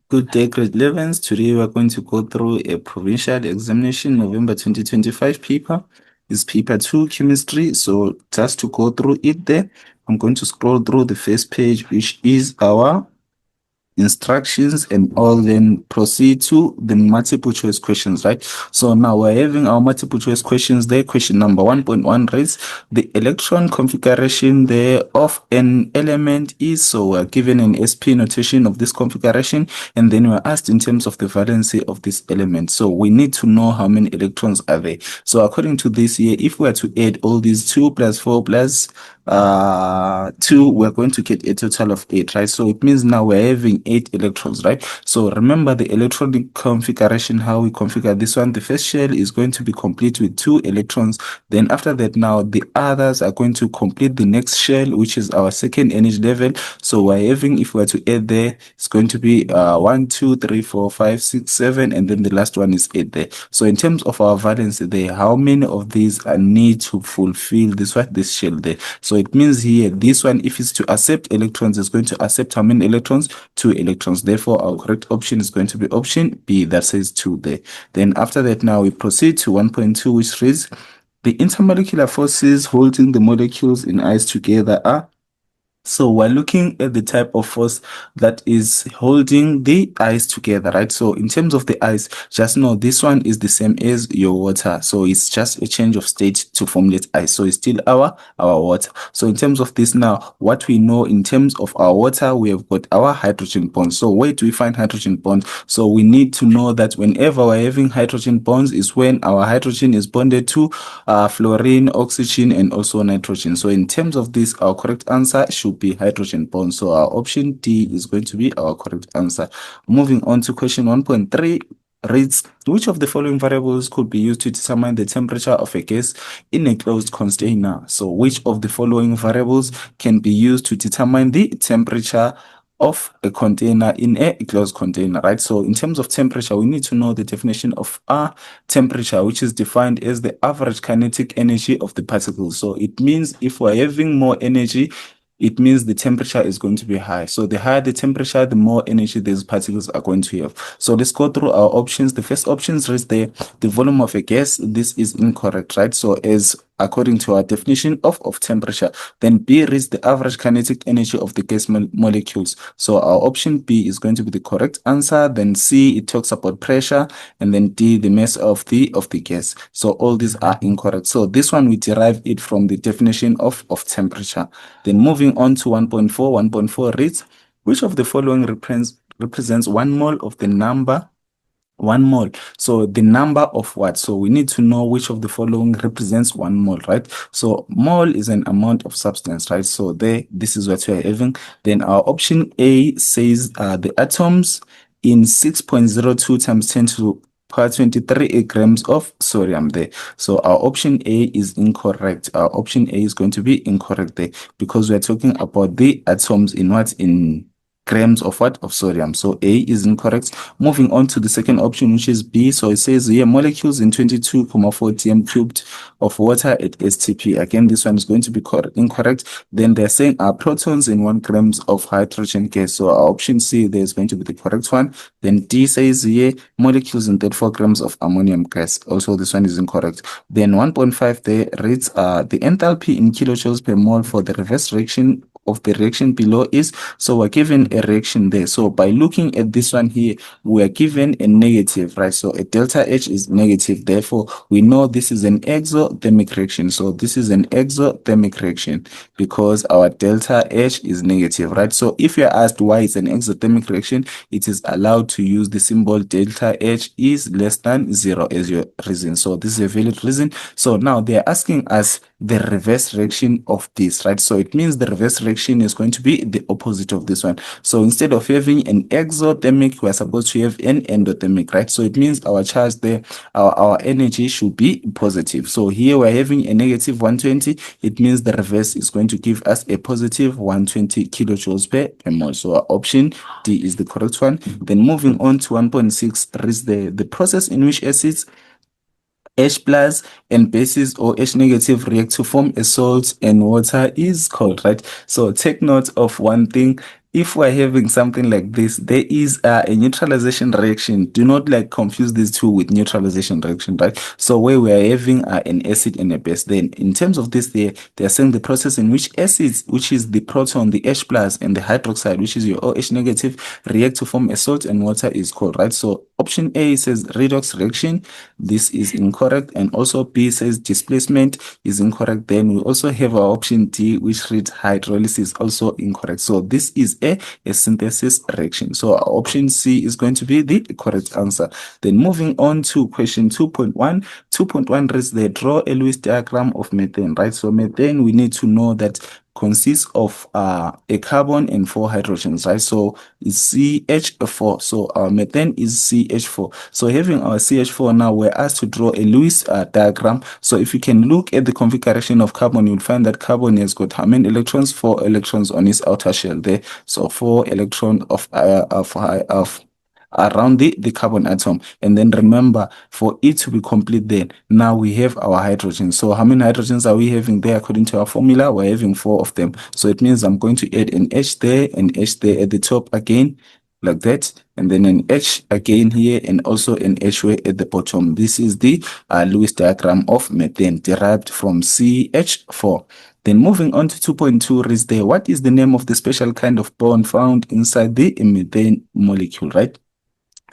Good day, grade 11s. Today we are going to go through a provincial examination, November 2025 paper. It's paper 2, chemistry. So just to go through it there, I'm going to scroll through the first page, which is our instructions and all, then proceed to the multiple choice questions, right? So now we're having our multiple choice questions there. Question number 1.1 reads the electron configuration there of an element is, so we're given an SP notation of this configuration, and then we're asked in terms of the valency of this element. So we need to know how many electrons are there. So according to this here, if we are to add all these 2 plus 4 plus 2, we're going to get a total of 8, right? So it means now we're having 8 electrons, right? So remember the electronic configuration, how we configure this one. The first shell is going to be complete with 2 electrons. Then after that, now the others are going to complete the next shell, which is our second energy level. So we're having, if we're to add there, it's going to be 1, 2, 3, 4, 5, 6, 7, and then the last one is 8 there. So in terms of our valence there, how many of these need to fulfill this shell there? So it means here, this one, if it's to accept electrons, it's going to accept how many electrons? 2 electrons. Therefore, our correct option is going to be option B, that says 2 there. Then after that, now we proceed to 1.2, which reads, the intermolecular forces holding the molecules in ice together are. So we're looking at the type of force that is holding the ice together, right? So in terms of the ice, just know this one is the same as your water. So it's just a change of state to formulate ice. So it's still our water. So in terms of this now, what we know in terms of our water, we have got our hydrogen bonds. So where do we find hydrogen bonds? So we need to know that whenever we're having hydrogen bonds is when our hydrogen is bonded to fluorine, oxygen, and also nitrogen. So in terms of this, our correct answer should be hydrogen bond. So our option D is going to be our correct answer. Moving on to question 1.3 reads, which of the following variables could be used to determine the temperature of a gas in a closed container? So which of the following variables can be used to determine the temperature of a container in a closed container, right? So in terms of temperature, we need to know the definition of temperature, which is defined as the average kinetic energy of the particles. So it means if we're having more energy, it means the temperature is going to be high. So the higher the temperature, the more energy these particles are going to have. So let's go through our options. The first option is the volume of a gas. This is incorrect, right? So as according to our definition of temperature. Then B is the average kinetic energy of the gas molecules. So our option B is going to be the correct answer. Then C, it talks about pressure, and then D, the mass of the gas. So all these are incorrect. So this one, we derive it from the definition of temperature. Then moving on to 1.4, 1.4 reads, which of the following represents 1 mole of the number 1 mole. So the number of what? So we need to know which of the following represents 1 mole, right? So mole is an amount of substance, right? So this is what we're having. Then our option A says the atoms in 6.02 times 10 to power 23 grams of sodium there. So our option A is incorrect. Our option A is going to be incorrect there because we're talking about the atoms in what? In grams of what? Of sodium. So A is incorrect. Moving on to the second option, which is B. So it says here molecules in 22.4 tm cubed of water at STP. Again, this one is going to be incorrect. Then they're saying protons in 1 grams of hydrogen gas. So our option C there is going to be the correct one. Then D says here molecules in 34 grams of ammonium gas. Also, this one is incorrect. Then 1.5 there reads the enthalpy in kilojoules per mole for the reverse reaction of the reaction below is, so we're given a reaction there. So by looking at this one here, we're given a negative, right? So a delta H is negative. Therefore, we know this is an exothermic reaction. So this is an exothermic reaction because our delta H is negative, right? So if you're asked why it's an exothermic reaction, it is allowed to use the symbol delta H is less than 0 as your reason. So this is a valid reason. So now they're asking us the reverse reaction of this, right? So it means the reverse reaction is going to be the opposite of this one. So instead of having an exothermic, we're supposed to have an endothermic, right? So it means our charge there, our energy should be positive. So here we're having a negative 120. It means the reverse is going to give us a positive 120 kilojoules per mole. So our option D is the correct one. Then moving on to 1.6, there is the process in which acids H plus and bases or H negative react to form a salt and water is called, right? So take note of one thing. if we're having something like this, there is a neutralization reaction. Do not like confuse these two with neutralization reaction, right? So where we are having an acid and a base, then in terms of this, they're saying the process in which acids, which is the proton, the H plus, and the hydroxide, which is your OH negative, react to form a salt and water is called, right? So option A says redox reaction. This is incorrect. And also B says displacement is incorrect. Then we also have our option D, which reads hydrolysis, also incorrect. So this is a synthesis reaction. So our option C is going to be the correct answer. Then moving on to question 2.1. 2.1 reads there, draw a Lewis diagram of methane, right? So methane, we need to know that consists of a carbon and 4 hydrogens, right? So it's CH4. So our methane is CH4. So having our CH4 now, we're asked to draw a Lewis diagram. So if you can look at the configuration of carbon, you'll find that carbon has got how many electrons? 4 electrons on its outer shell there. So 4 electrons of around the carbon atom. And then remember, for it to be complete, then now we have our hydrogen. So how many hydrogens are we having there? According to our formula, we're having 4 of them. So it means I'm going to add an H there, an H there at the top again, like that, and then an H again here, and also an H way at the bottom. This is the Lewis diagram of methane derived from CH4. Then moving on to 2.2 reads there, what is the name of the special kind of bond found inside the methane molecule, right?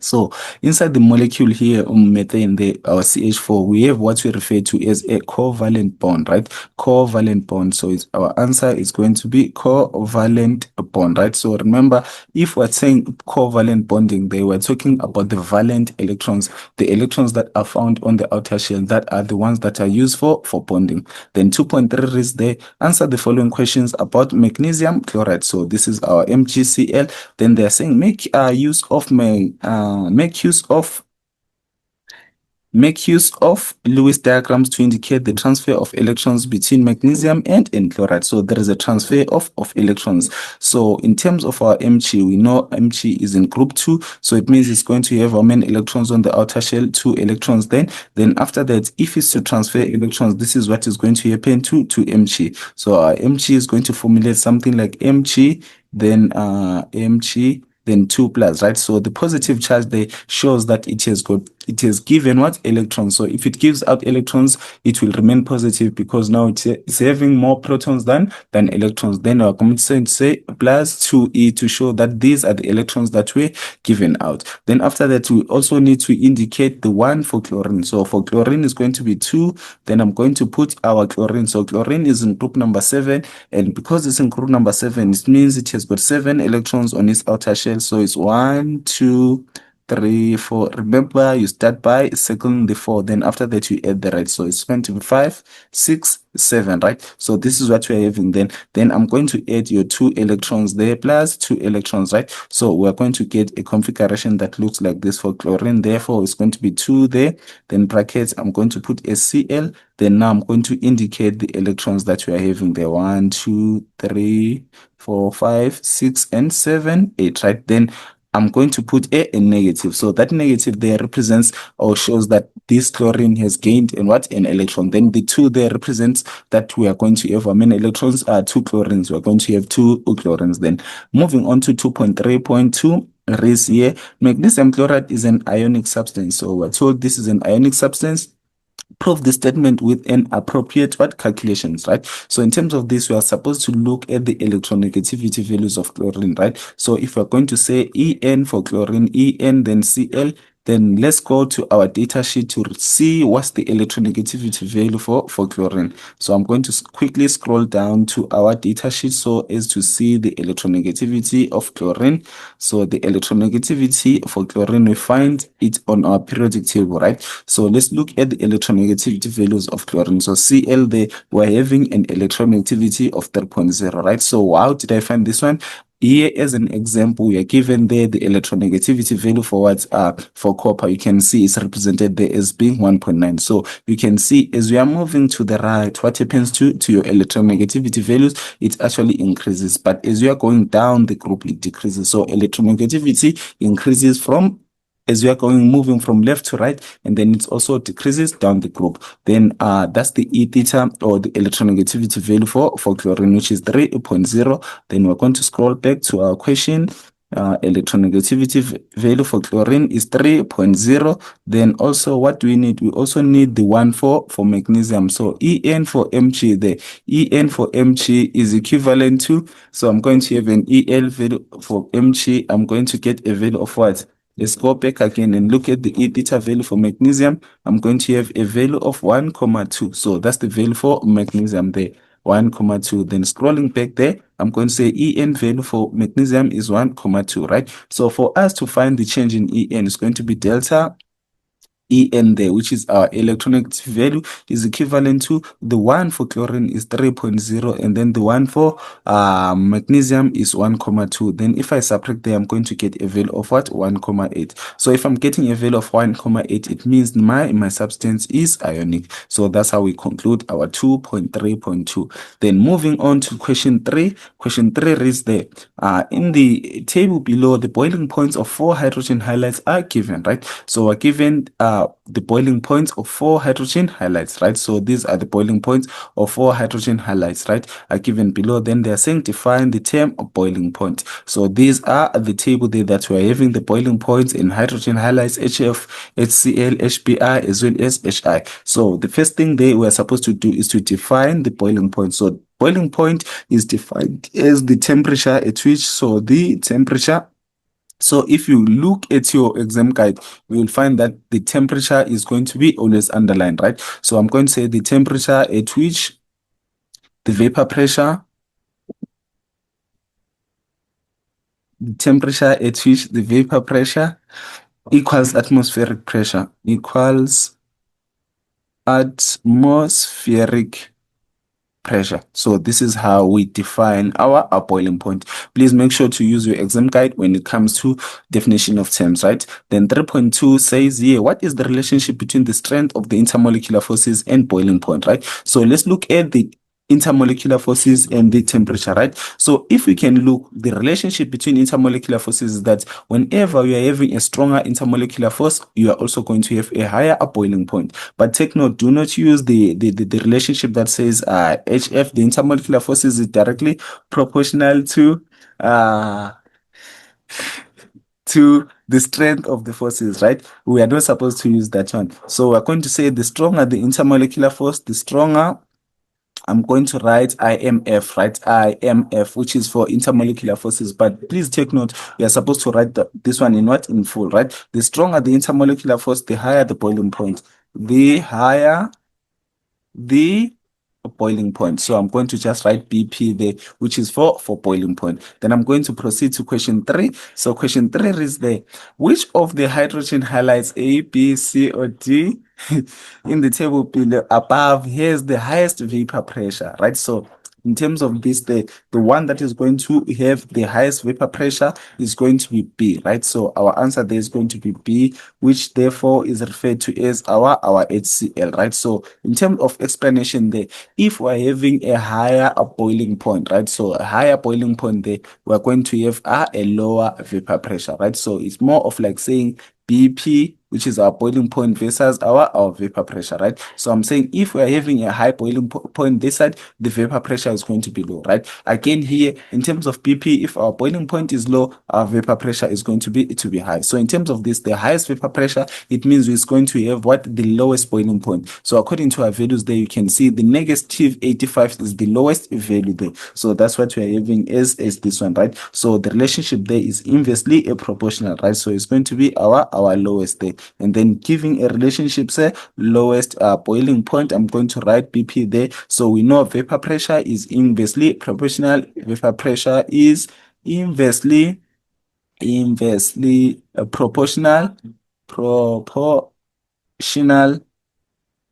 So inside the molecule here, methane, our CH4, we have what we refer to as a covalent bond, right? Covalent bond. So our answer is going to be covalent bond, right? So remember, if we're saying covalent bonding, they were talking about the valent electrons, the electrons that are found on the outer shell, that are the ones that are used for bonding. Then 2.3 is there, answer the following questions about magnesium chloride. So this is our MgCl. Then they're saying make use of Lewis diagrams to indicate the transfer of electrons between magnesium and chloride. So there is a transfer of electrons. So in terms of our Mg, we know Mg is in group 2. So it means it's going to have how many electrons on the outer shell? 2 electrons then. Then after that, if it's to transfer electrons, this is what is going to happen to Mg. So our Mg is going to formulate something like Mg, then Mg, then 2 plus, right? So the positive charge there shows that it has given what? Electrons. So if it gives out electrons, it will remain positive because now it's having more protons than electrons. Then we're going to say plus 2e to show that these are the electrons that were given out. Then after that, we also need to indicate the 1 for chlorine. So for chlorine is going to be 2. Then I'm going to put our chlorine. So chlorine is in group number 7. And because it's in group number 7, it means it has got 7 electrons on its outer shell. So it's 1, 2, 3, 4. Remember, you start by circling the 4. Then after that, you add the right. So it's going to be 5, 6, 7, right? So this is what we're having then. Then I'm going to add your 2 electrons there plus 2 electrons, right? So we're going to get a configuration that looks like this for chlorine. Therefore, it's going to be 2 there. Then brackets, I'm going to put a Cl. Then now I'm going to indicate the electrons that we are having there. 1, 2, 3, 4, 5, 6, and 7, 8, right? Then I'm going to put a negative. So that negative there represents or shows that this chlorine has gained an electron. Then the 2 there represents that we are going to have how many electrons? 2 chlorines. We're going to have 2 chlorines. Then moving on to 2.3.2. Raise here, magnesium chloride is an ionic substance. So we're told this is an ionic substance. Prove the statement with an appropriate calculations, right? So in terms of this, we are supposed to look at the electronegativity values of chlorine, right? So if we're going to say En for chlorine, En then Cl, then let's go to our data sheet to see what's the electronegativity value for chlorine. So I'm going to quickly scroll down to our data sheet so as to see the electronegativity of chlorine. So the electronegativity for chlorine, we find it on our periodic table, right? So let's look at the electronegativity values of chlorine. So Cl there, we're having an electronegativity of 3.0, right? So how did I find this one? Here, as an example, we are given there the electronegativity value for what for copper. You can see it's represented there as being 1.9. So you can see as we are moving to the right, what happens to your electronegativity values? It actually increases. But as you are going down the group, it decreases. So electronegativity increases from as we are moving from left to right, and then it also decreases down the group. Then that's the E theta, or the electronegativity value for chlorine, which is 3.0. Then we're going to scroll back to our question. Electronegativity value for chlorine is 3.0. Then also what do we need? We also need the one for magnesium. So En for Mg, the En for Mg is equivalent to, so I'm going to have an El value for Mg. I'm going to get a value of what? Let's go back again and look at the E theta value for magnesium. I'm going to have a value of 1,2. So that's the value for magnesium there, 1,2. Then scrolling back there, I'm going to say En value for magnesium is 1,2, right? So for us to find the change in En, it's going to be delta En there, which is our electronegativity value, is equivalent to the one for chlorine is 3.0, and then the one for magnesium is 1,2. Then if I subtract there, I'm going to get a value of what? 1,8. So if I'm getting a value of 1,8, it means my substance is ionic. So that's how we conclude our 2.3.2. Then moving on to question 3. Question 3 reads there. In the table below, the boiling points of 4 hydrogen halides are given, right? So we're given the boiling points of 4 hydrogen halides, right? So these are the boiling points of 4 hydrogen halides, right? Are given below. Then they're saying define the term of boiling point. So these are the table there that we're having the boiling points in hydrogen halides, HF, HCl, HBr, as well as HI. So the first thing they were supposed to do is to define the boiling point. So boiling point is defined as the temperature at which, so the temperature. So if you look at your exam guide, you will find that the temperature is going to be always underlined, right? So I'm going to say the temperature at which the vapor pressure, equals atmospheric pressure, equals atmospheric pressure. So this is how we define our boiling point. Please make sure to use your exam guide when it comes to definition of terms, right? Then 3.2 says here, what is the relationship between the strength of the intermolecular forces and boiling point, right? So let's look at the intermolecular forces and the temperature, right? So if we can look, the relationship between intermolecular forces is that whenever you are having a stronger intermolecular force, you are also going to have a higher boiling point. But take note, do not use the relationship that says HF, the intermolecular forces, is directly proportional to the strength of the forces, right? We are not supposed to use that one. So we're going to say the stronger the intermolecular force, the stronger I'm going to write IMF, right? IMF, which is for intermolecular forces. But please take note, we are supposed to write this one in what? In full, right? The stronger the intermolecular force, the higher the boiling point. The higher the boiling point. So I'm going to just write BP there, which is for boiling point. Then I'm going to proceed to question 3. So question 3 is there. Which of the hydrogen halides A, B, C, or D in the table below above has the highest vapor pressure, right? So in terms of this, the one that is going to have the highest vapor pressure is going to be B, right? So our answer there is going to be B, which therefore is referred to as our HCl, right? So in terms of explanation there, if we're having a higher boiling point, right? So a higher boiling point there, we're going to have a lower vapor pressure, right? So it's more of like saying BP, which is our boiling point, versus our vapor pressure, right? So I'm saying if we're having a high boiling point this side, the vapor pressure is going to be low, right? Again here, in terms of BP, if our boiling point is low, our vapor pressure is going to be high. So in terms of this, the highest vapor pressure, it means it's going to have what? The lowest boiling point. So according to our values there, you can see the negative 85 is the lowest value there. So that's what we're having is this one, right? So the relationship there is inversely proportional, right? So it's going to be our lowest there. And then giving a relationship, say lowest boiling point, I'm going to write BP there. So we know vapor pressure is inversely proportional. Vapor pressure is inversely proportional.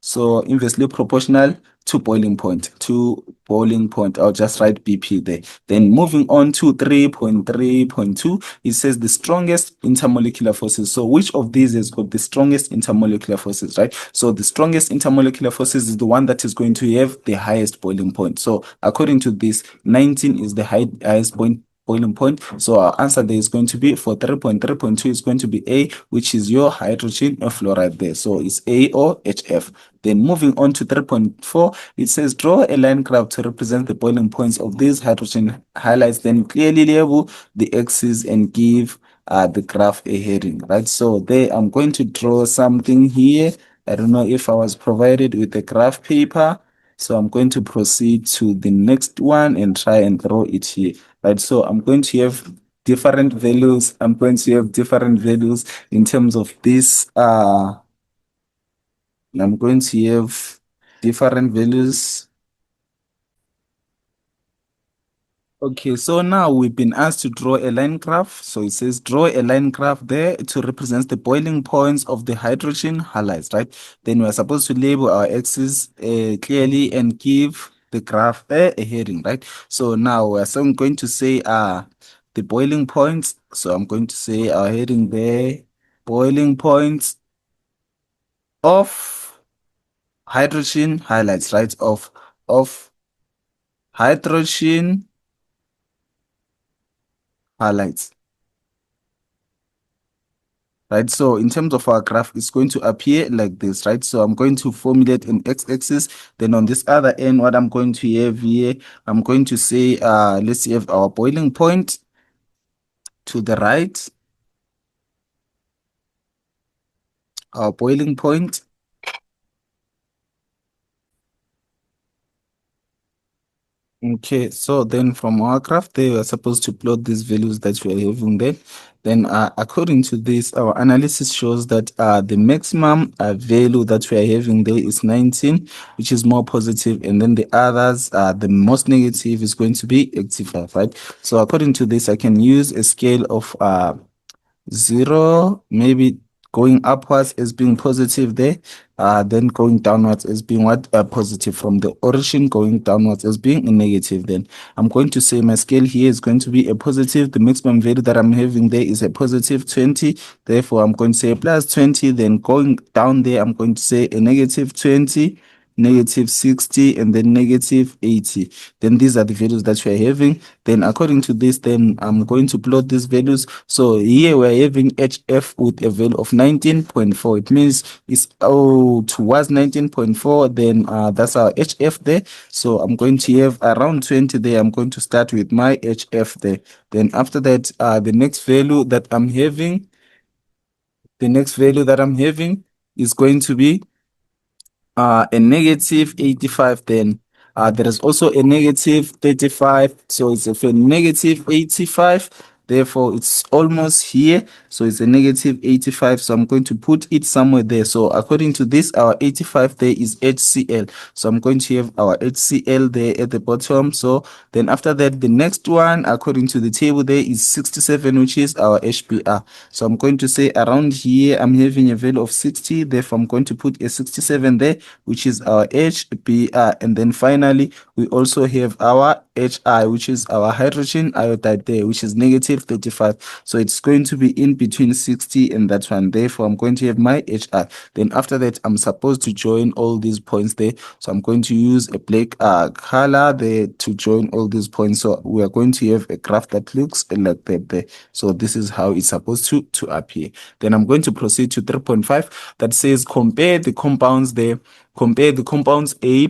So inversely proportional to boiling point. I'll just write BP there. Then moving on to 3.3.2, it says the strongest intermolecular forces. So which of these has got the strongest intermolecular forces, right? So the strongest intermolecular forces is the one that is going to have the highest boiling point. So according to this, 19 is the highest boiling point. So our answer there is going to be for 3.3.2 is going to be A, which is your hydrogen fluoride there. So it's A or HF. Then moving on to 3.4, it says draw a line graph to represent the boiling points of these hydrogen halides. Then clearly label the axes and give the graph a heading, right? So there I'm going to draw something here. I don't know if I was provided with a graph paper. So I'm going to proceed to the next one and try and draw it here, right? So I'm going to have different values. I'm going to have different values in terms of this. I'm going to have different values. Okay, so now we've been asked to draw a line graph. So it says draw a line graph there to represent the boiling points of the hydrogen halides, right? Then we're supposed to label our axes clearly and give the graph a heading, right? So now going to say the boiling points. So I'm going to say our heading there, boiling points of hydrogen halides, right? Of hydrogen halides. Right, so in terms of our graph, it's going to appear like this, right? So I'm going to formulate an x-axis. Then on this other end, what I'm going to have here, I'm going to say, let's have our boiling point to the right, our boiling point. Okay, so then from our graph, they were supposed to plot these values that we are having there. Then, according to this, our analysis shows that the maximum value that we are having there is 19, which is more positive, and then the others, the most negative is going to be 85, right? So, according to this, I can use a scale of 0, maybe going upwards as being positive there, then going downwards as being what positive from the origin, going downwards as being a negative. Then I'm going to say my scale here is going to be a positive. The maximum value that I'm having there is a positive 20. Therefore, I'm going to say plus 20. Then going down there, I'm going to say a negative 20, negative 60, and then negative 80. Then these are the values that we're having. Then according to this, then I'm going to plot these values. So here we're having HF with a value of 19.4. It means it's towards 19.4. Then that's our HF there. So I'm going to have around 20 there. I'm going to start with my HF there. Then after that, the next value that I'm having, is going to be a negative 85. Then there is also a negative 35, so it's a negative 85. Therefore it's almost here, so it's a negative 85, so I'm going to put it somewhere there. So according to this, our 85 there is HCl, so I'm going to have our HCl there at the bottom. So then after that, the next one according to the table there is 67, which is our HBr. So I'm going to say around here I'm having a value of 60, therefore I'm going to put a 67 there, which is our HBr. And then finally we also have our HI, which is our hydrogen iodide there, which is negative 35. So it's going to be in between 60 and that one. Therefore, I'm going to have my HI. Then after that, I'm supposed to join all these points there. So I'm going to use a black color there to join all these points. So we are going to have a graph that looks like that there. So this is how it's supposed to appear. Then I'm going to proceed to 3.5 that says compare the compounds there. Compare the compounds A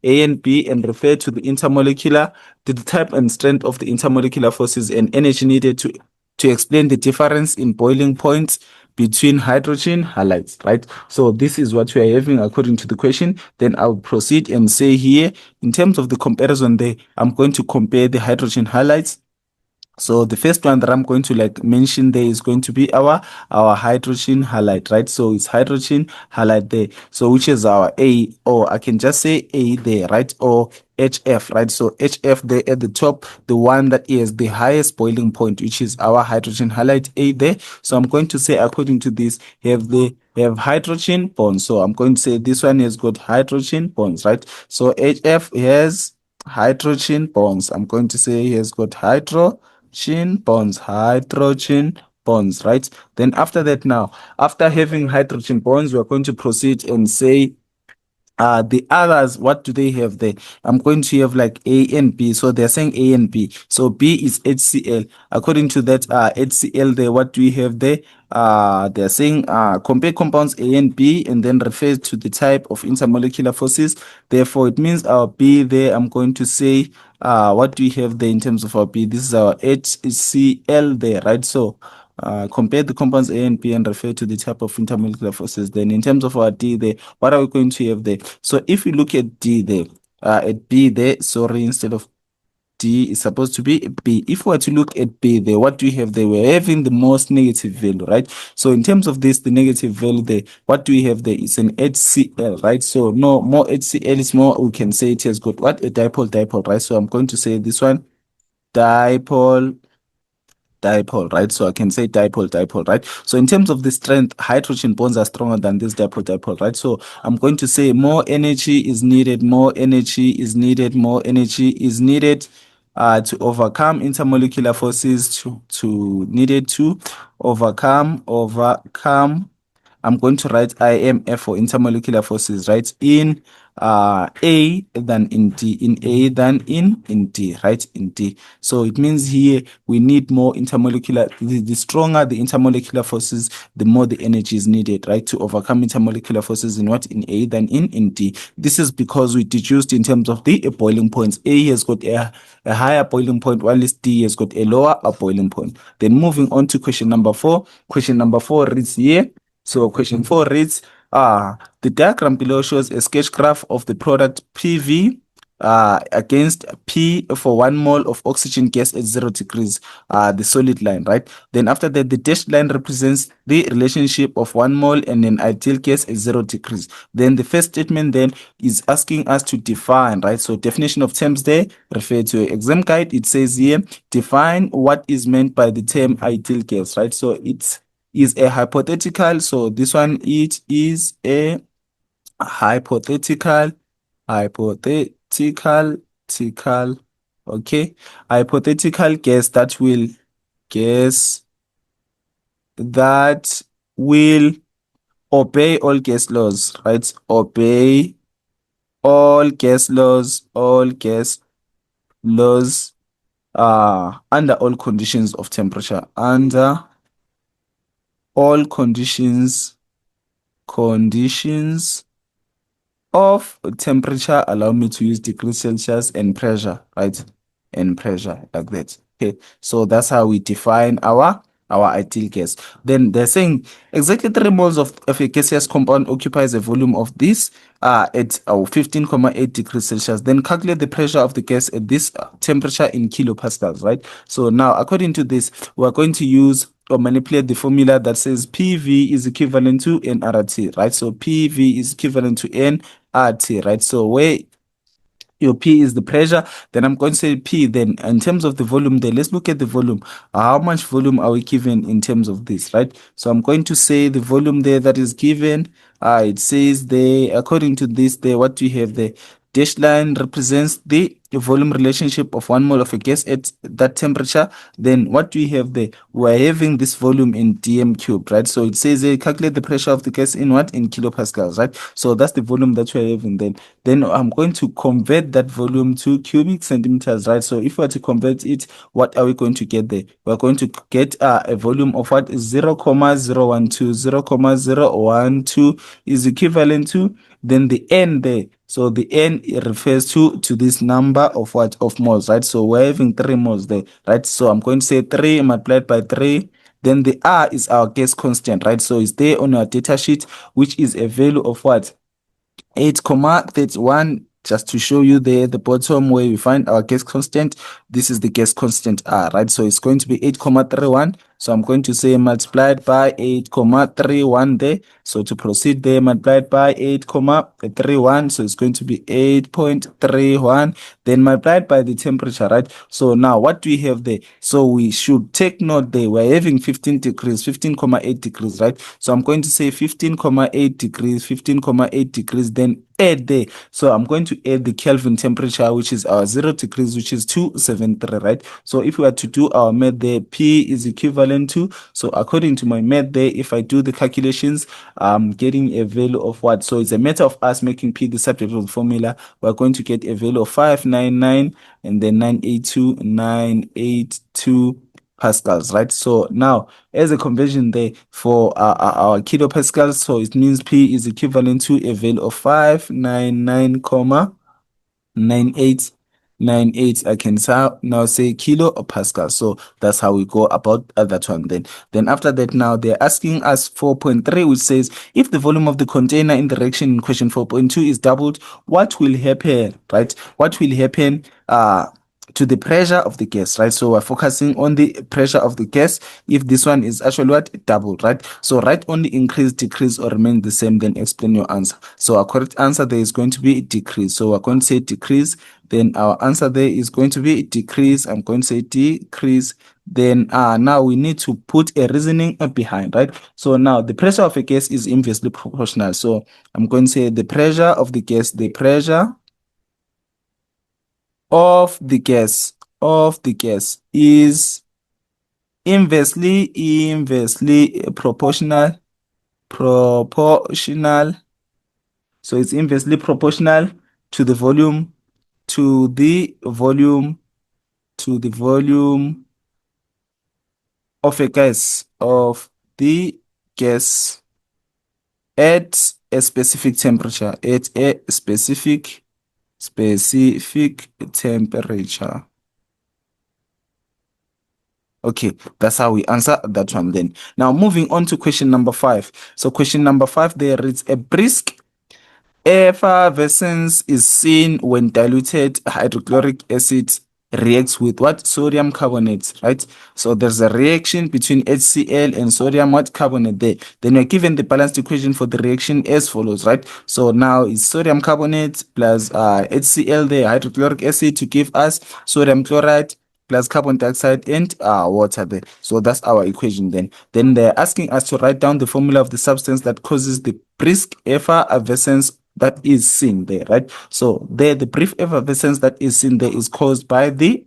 and B, and refer to the intermolecular, the type and strength of the intermolecular forces and energy needed to explain the difference in boiling points between hydrogen halides, right? So this is what we are having according to the question. Then I'll proceed and say here, in terms of the comparison there, I'm going to compare the hydrogen halides. So the first one that I'm going to mention there is going to be our hydrogen halide, right? So it's hydrogen halide there. So which is our A, or I can just say A there, right? Or HF, right? So HF there at the top, the one that is the highest boiling point, which is our hydrogen halide A there. So I'm going to say according to this, have hydrogen bonds. So I'm going to say this one has got hydrogen bonds, right? So HF has hydrogen bonds. I'm going to say he has got hydrogen bonds, right? Then after that, now after having hydrogen bonds, we're going to proceed and say The others, what do they have there? I'm going to have like A and B. So they're saying A and B. So B is HCl. According to that HCl there, what do we have there? They're saying compare compounds A and B and then refer to the type of intermolecular forces. Therefore, it means our B there, I'm going to say what do we have there in terms of our B? This is our HCl there, right? So compare the compounds A and B and refer to the type of intermolecular forces. Then in terms of our D there, what are we going to have there? So if you look at D there, at B there, sorry, instead of D is supposed to be B. If we were to look at B there, what do we have there? We're having the most negative value, right? So in terms of this, the negative value there, what do we have there? It's an HCl, right? So no more HCl is more, we can say it has got what? A dipole, right? So I'm going to say this one, dipole, right? So I can say dipole, right? So in terms of the strength, hydrogen bonds are stronger than this dipole, right? So I'm going to say more energy is needed, more energy is needed, more energy is needed to overcome intermolecular forces, to needed to overcome. I'm going to write IMF for intermolecular forces, right? In A than in D, in A than in D, right? In D. So it means here we need more intermolecular. The stronger the intermolecular forces, the more the energy is needed, right? To overcome intermolecular forces in what? In A than in D. This is because we deduced in terms of the boiling points. A has got a higher boiling point, while D has got a lower boiling point. Then moving on to question number 4. Question number 4 reads here. So question 4 reads, the diagram below shows a sketch graph of the product PV against P for 1 mole of oxygen gas at 0 degrees, the solid line, right? Then after that, the dashed line represents the relationship of 1 mole and an ideal gas at 0 degrees. Then the first statement then is asking us to define, right? So definition of terms there, refer to exam guide. It says here, define what is meant by the term ideal gas, right? So it's is a hypothetical. So this one, it is a hypothetical, hypothetical, okay, hypothetical guess that will obey all gas laws, right? Obey all gas laws under all conditions of temperature, under all conditions of temperature. Allow me to use degrees Celsius and pressure, right? And pressure, like that. Okay, so that's how we define our ideal gas. Then they're saying exactly 3 moles of a gaseous compound occupies a volume of this at 15.8 degrees Celsius. Then calculate the pressure of the gas at this temperature in kilopascals, right? So now, according to this, we're going to use or manipulate the formula that says PV is equivalent to nRT, right? So PV is equivalent to nRT, right? So where your P is the pressure, then I'm going to say P. Then in terms of the volume there, let's look at the volume. How much volume are we given in terms of this, right? So I'm going to say the volume there that is given, it says there, according to this there, what do you have there? Dash line represents the volume relationship of 1 mole of a gas at that temperature. Then what do we have there? We're having this volume in dm cubed, right? So it says calculate the pressure of the gas in what? In kilopascals, right? So that's the volume that we're having. Then I'm going to convert that volume to cubic centimeters, right? So if we were to convert it, what are we going to get there? We're going to get a volume of what? 0.012. 0.012 is equivalent to then the n there. So the n refers to this number of what? Of moles, right? So we're having 3 moles there, right? So I'm going to say 3 multiplied by 3. Then the R is our gas constant, right? So it's there on our data sheet, which is a value of what? 8.31. Just to show you there at the bottom where we find our gas constant, this is the gas constant R, right? So it's going to be 8.31. So I'm going to say multiplied by 8.31 there. So to proceed there, multiplied by 8.31. So it's going to be 8.31. Then multiplied by the temperature, right? So now what do we have there? So we should take note there. We're having 15 degrees, 15.8 degrees, right? So I'm going to say 15.8 degrees, 15.8 degrees. Then add there. So I'm going to add the Kelvin temperature, which is our 0 degrees, which is 273, right? So if we were to do our math there, P is equivalent to, so according to my math there, if I do the calculations, I'm getting a value of what? So it's a matter of us making P the subject of the formula. We're going to get a value of 599 and then 982 pascals, right? So now as a conversion there for our kilopascals, so it means P is equivalent to a value of 599 comma 9898. I can now say kilo or pascal. So that's how we go about that one. Then after that, now they're asking us 4.3, which says if the volume of the container in the reaction in question 4.2 is doubled, what will happen, right? What will happen to the pressure of the gas, right? So we're focusing on the pressure of the gas. If this one is actually what? Doubled, right? So write only increase, decrease, or remain the same, then explain your answer. So our correct answer there is going to be decrease. So we're going to say decrease. Then our answer there is going to be decrease. I'm going to say decrease. Then now we need to put a reasoning behind, right? So now the pressure of a gas is inversely proportional. So I'm going to say the pressure of the gas, the pressure of the gas is inversely proportional. So it's inversely proportional to the volume to the volume of a gas at a specific temperature, temperature. Okay, that's how we answer that one then. Now moving on to question number 5. So question number 5 there reads, a brisk effervescence is seen when diluted hydrochloric acid reacts with what? Sodium carbonate, right? So there's a reaction between HCl and sodium what? Carbonate there. Then we're given the balanced equation for the reaction as follows, right? So now it's sodium carbonate plus HCl there, hydrochloric acid, to give us sodium chloride plus carbon dioxide and water there. So that's our equation then. Then they're asking us to write down the formula of the substance that causes the brisk effervescence that is seen there, right? So there, the brief effervescence that is seen there is caused by the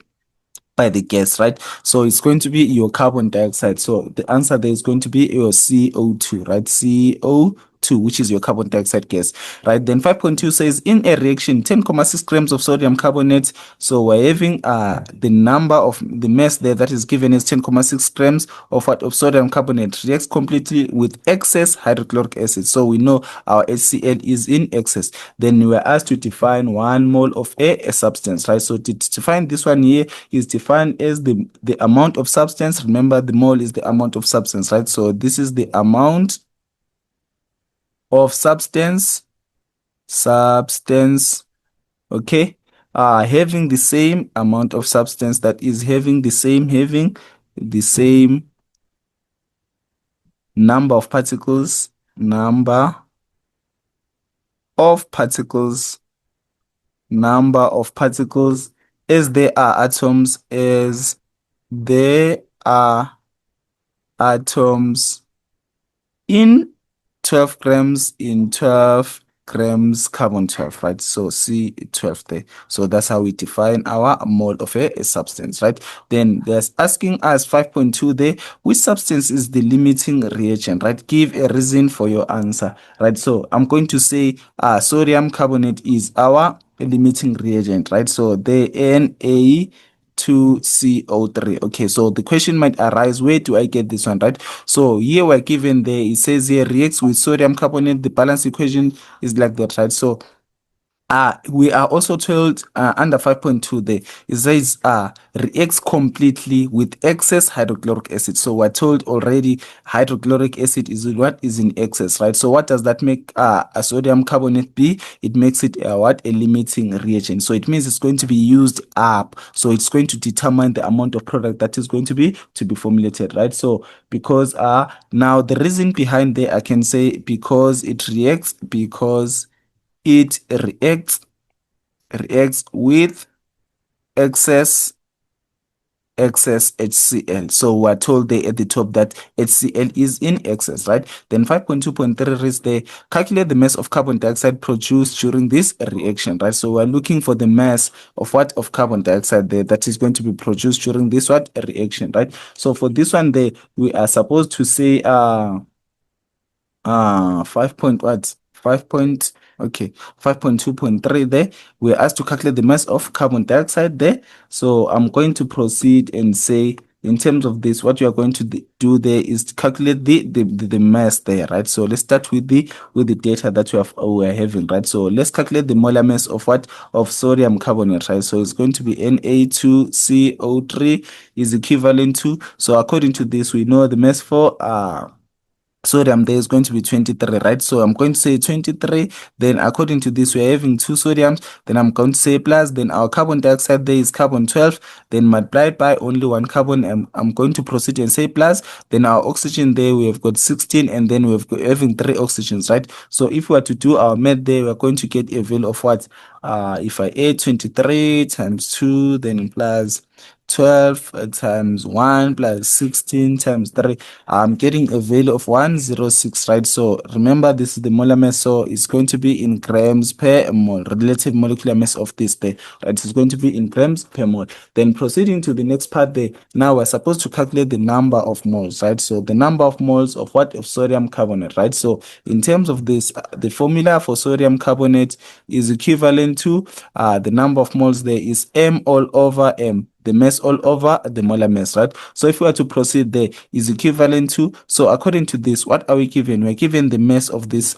gas, right? So it's going to be your carbon dioxide. So the answer there is going to be your CO2, right? CO2, which is your carbon dioxide gas, right? Then 5.2 says in a reaction 10.6 grams of sodium carbonate. So we're having the number of the mass there that is given is 10.6 grams of what? Of sodium carbonate reacts completely with excess hydrochloric acid. So we know our HCl is in excess. Then we were asked to define 1 mole of a substance, right? So to define this one here is defined as the amount of substance. Remember, the mole is the amount of substance, right? So this is the amount of substance, okay, having the same amount of substance, that is having the same number of particles, as there are atoms in 12 grams carbon 12, right? So C12 there. So that's how we define our mole of a substance, right? Then there's asking us 5.2 there, which substance is the limiting reagent, right? Give a reason for your answer, right? So I'm going to say sodium carbonate is our limiting reagent, right? So the Na2CO3. Okay, so the question might arise, where do I get this one, right? So here we're given there, it says here reacts with sodium carbonate. The balance equation is like that, right? So we are also told under 5.2 there, it says reacts completely with excess hydrochloric acid. So we're told already hydrochloric acid is what is in excess, right? So what does that make a sodium carbonate be? It makes it a limiting reagent. So it means it's going to be used up. So it's going to determine the amount of product that is going to be formulated, right? So because now the reason behind there, I can say because it reacts with excess excess HCl. So we're told there at the top that HCl is in excess, right? Then 5.2.3 is there. Calculate the mass of carbon dioxide produced during this reaction, right? So we're looking for the mass of what? Of carbon dioxide there that is going to be produced during this what? Reaction, right? So for this one there, we are supposed to say 5 point what? 5 point, okay, 5.2.3 there. We're asked to calculate the mass of carbon dioxide there. So I'm going to proceed and say, in terms of this, what you are going to do there is to calculate the mass there, right? So let's start with the data that we are having, right? So let's calculate the molar mass of what? Of sodium carbonate, right? So it's going to be Na2CO3 is equivalent to, so according to this, we know the mass for sodium there is going to be 23, right? So I'm going to say 23. Then according to this, we're having two sodiums. Then I'm going to say plus. Then our carbon dioxide there is carbon 12. Then multiplied by only one carbon. I'm going to proceed and say plus. Then our oxygen there, we have got 16. And then we've got having three oxygens, right? So if we were to do our math there, we're going to get a value of what? If I add 23 times 2, then plus 12 times 1 plus 16 times 3, I'm getting a value of 106, right? So remember, this is the molar mass, so it's going to be in grams per mole, relative molecular mass of this there, right? It's going to be in grams per mole. Then proceeding to the next part there, now we're supposed to calculate the number of moles, right? So the number of moles of what? Of sodium carbonate, right? So in terms of this, the formula for sodium carbonate is equivalent to the number of moles there is m all over m, the mass all over the molar mass, right? So if we were to proceed there, is equivalent to, so according to this, what are we given? We're given the mass of this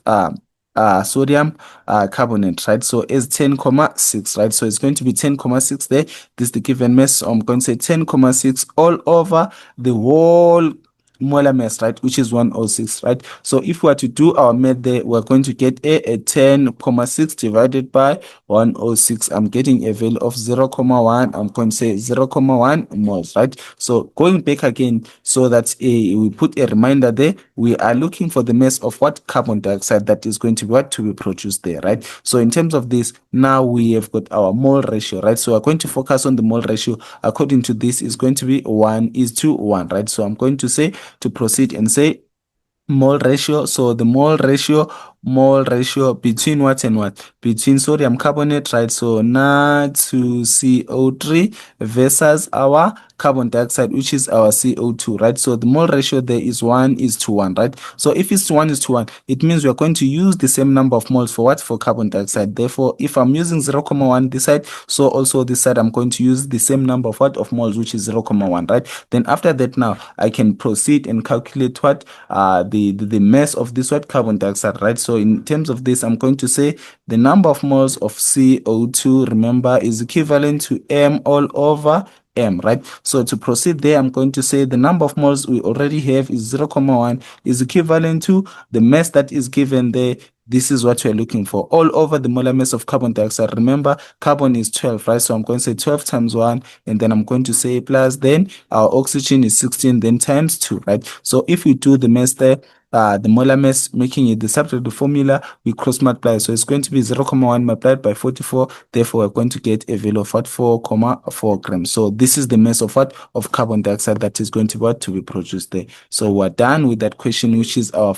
sodium carbonate, right? So is 10,6, right? So it's going to be 10,6 there. This is the given mass. So I'm going to say 10,6 all over the whole molar mass, right, which is 106, right? So if we were to do our math there, we're going to get a 10,6 divided by 106. I'm getting a value of 0,1. I'm going to say 0,1 moles, right? So going back again, so that we put a reminder there, we are looking for the mass of what? Carbon dioxide that is going to be what? To be produced there, right? So in terms of this, now we have got our mole ratio, right? So we're going to focus on the mole ratio. According to this, is going to be 1:1, right? So I'm going to say, to proceed and say mole ratio. So the mole ratio between what and what? Between sodium carbonate, right? So Na2CO3 versus our carbon dioxide, which is our CO2, right? So the mole ratio there is 1:1, right? So if it's 1:1, it means we're going to use the same number of moles for what? For carbon dioxide. Therefore, if I'm using 0,1 this side, so also this side I'm going to use the same number of what? Of moles, which is 0,1, right? Then after that, now I can proceed and calculate what? The mass of this what? Carbon dioxide, right? So in terms of this, I'm going to say the number of moles of CO2, remember, is equivalent to m all over m, right? So to proceed there, I'm going to say the number of moles we already have is 0,1 is equivalent to the mass that is given there. This is what we're looking for, all over the molar mass of carbon dioxide. Remember, carbon is 12, right? So I'm going to say 12 times 1, and then I'm going to say plus, then our oxygen is 16, then times 2, right? So if we do the mass there, the molar mass, making it the subtractive formula, we cross multiply. So it's going to be 0,1 multiplied by 44. Therefore, we're going to get a value of what? 4,4 grams. So this is the mass of what? Of carbon dioxide that is going to what? To be produced there. So we're done with that question, which is our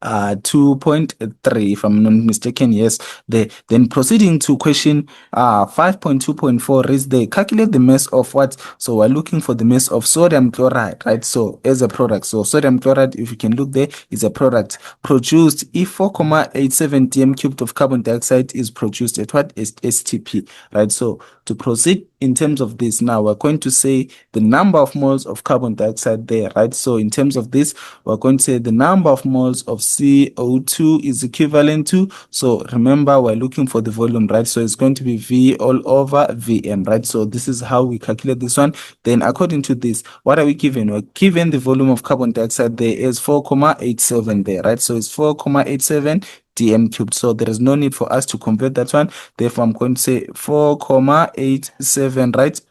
2.3, if I'm not mistaken. Yes. Then proceeding to question 5.2.4 is the calculate the mass of what? So we're looking for the mass of sodium chloride, right? So as a product, so sodium chloride, if you can look there, is a product produced if 4,87 dm cubed of carbon dioxide is produced at what? Is STP, right? So to proceed in terms of this, now we're going to say the number of moles of carbon dioxide there, right? So in terms of this, we're going to say the number of moles of CO2 is equivalent to, so remember, we're looking for the volume, right? So it's going to be V all over Vm, right? So this is how we calculate this one. Then according to this, what are we given? We're given the volume of carbon dioxide there is 4,87 there, right? So it's 4,87 dm cubed. So there is no need for us to convert that one. Therefore, I'm going to say 4,87, right?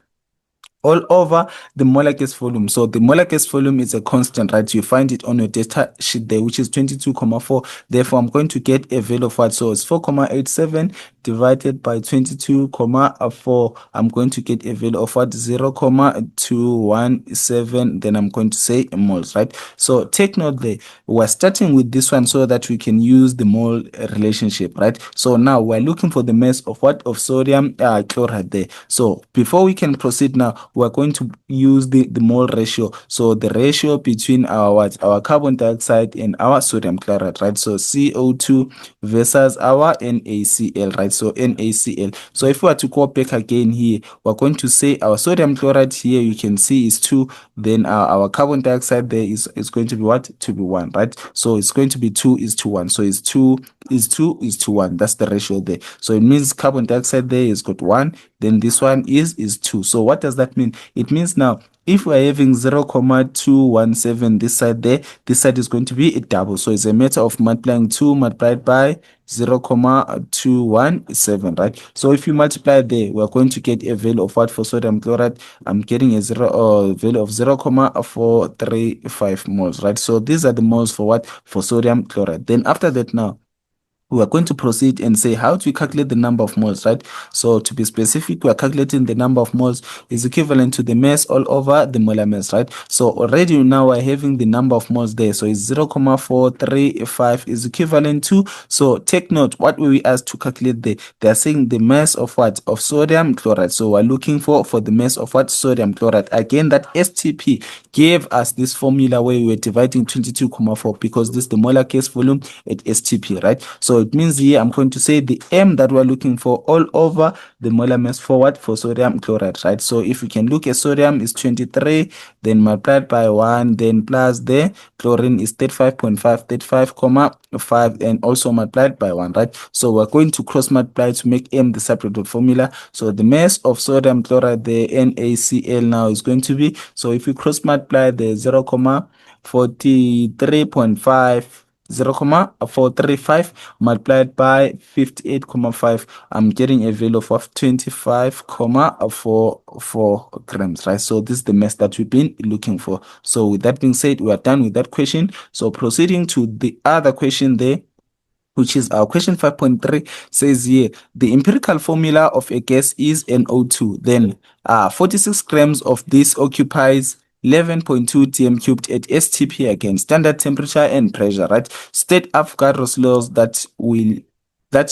All over the molar gas volume. So the molar gas volume is a constant, right? You find it on your data sheet there, which is 22,4. Therefore, I'm going to get a value of what? So it's 4,87 divided by 22,4. I'm going to get a value of what? 0,217. Then I'm going to say moles, right? So take note there. We're starting with this one so that we can use the mole relationship, right? So now we're looking for the mass of what? Of sodium chloride there. So before we can proceed now, we're going to use the mole ratio. So the ratio between our what? Our carbon dioxide and our sodium chloride, right? So CO2 versus our NaCl, right? So NaCl. So if we were to go back again here, we're going to say our sodium chloride here, you can see is 2. Then our carbon dioxide there is going to be what? To be 1, right? So it's going to be 2 is to 1. So it's 2 is 2 is to 1. That's the ratio there. So it means carbon dioxide there is got 1. Then this one is 2. So what does that mean? It means now if we're having 0,217 this side there, this side is going to be a double. So it's a matter of multiplying 2 multiplied by 0,217, right? So if you multiply there, we're going to get a value of what for sodium chloride? I'm getting a value of 0,435 moles, right? So these are the moles for what? For sodium chloride. Then after that now, we are going to proceed and say how to calculate the number of moles, right? So to be specific, we are calculating the number of moles is equivalent to the mass all over the molar mass, right? So already now we're having the number of moles there. So it's 0,435 is equivalent to, so take note what we asked to calculate there. They're saying the mass of what? Of sodium chloride. So we're looking for the mass of what? Sodium chloride. Again, that STP gave us this formula where we were dividing 22,4 because this is the molar gas volume at STP, right? So it means here I'm going to say the M that we're looking for all over the molar mass for what? For sodium chloride, right? So if we can look at sodium is 23, then multiplied by 1, then plus the chlorine is 35.5, 35,5, and also multiplied by 1, right? So we're going to cross multiply to make M the separate formula. So the mass of sodium chloride, the NaCl now is going to be, so if we cross multiply the 0,43.5 0,435 multiplied by 58,5, I'm getting a value of 25,44 grams, right? So this is the mass that we've been looking for. So with that being said, we are done with that question. So proceeding to the other question there, which is our question 5.3, says here the empirical formula of a gas is NO2. Then 46 grams of this occupies 11.2 dm cubed at STP, again standard temperature and pressure, right? State Avogadro's laws that